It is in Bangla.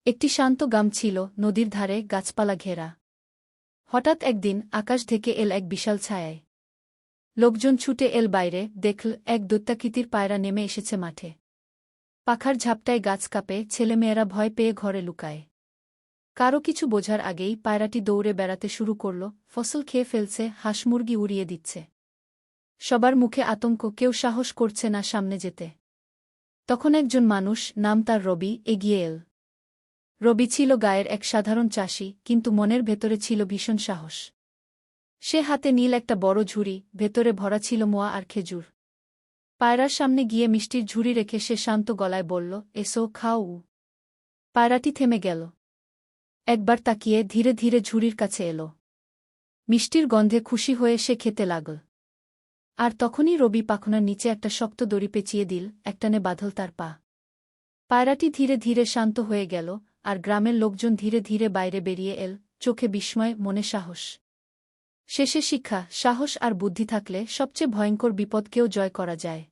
একটি শান্ত গ্রাম ছিল, নদীর ধারে, গাছপালা ঘেরা। হঠাৎ একদিন আকাশ থেকে এল এক বিশাল ছায়ায়। লোকজন ছুটে এল বাইরে, দেখল এক দৈত্যাকৃতির পায়রা নেমে এসেছে মাঠে। পাখার ঝাপটায় গাছ কাঁপে, ছেলেমেয়েরা ভয় পেয়ে ঘরে লুকায়। কারো কিছু বোঝার আগেই পায়রাটি দৌড়ে বেড়াতে শুরু করল, ফসল খেয়ে ফেলছে, হাঁস-মুরগি উড়িয়ে দিচ্ছে। সবার মুখে আতঙ্ক, কেউ সাহস করছে না সামনে যেতে। তখন একজন মানুষ, নাম তার রবি, এগিয়ে এল। রবি ছিল গায়ের এক সাধারণ চাষি, কিন্তু মনের ভেতরে ছিল ভীষণ সাহস। সে হাতে নীল একটা বড় ঝুড়ি, ভেতরে ভরা ছিল মোয়া আর খেজুর। পায়রার সামনে গিয়ে মিষ্টির ঝুড়ি রেখে সে শান্ত গলায় বলল, এসো, খাও। পায়রাটি থেমে গেল। একবার তাকিয়ে ধীরে ধীরে ঝুড়ির কাছে এল। মিষ্টির গন্ধে খুশি হয়ে সে খেতে লাগল। আর তখনই রবি পাখনার নিচে একটা শক্ত দড়ি পেঁচিয়ে দিল, একটানে বাঁধল তার পা। পায়রাটি ধীরে ধীরে শান্ত হয়ে গেল, আর গ্রামের লোকজন ধীরে ধীরে বাইরে বেরিয়ে এল, চোখে বিস্ময়, মনে সাহস। শেষে শিক্ষা, সাহস আর বুদ্ধি থাকলে সবচেয়ে ভয়ঙ্কর বিপদকেও জয় করা যায়।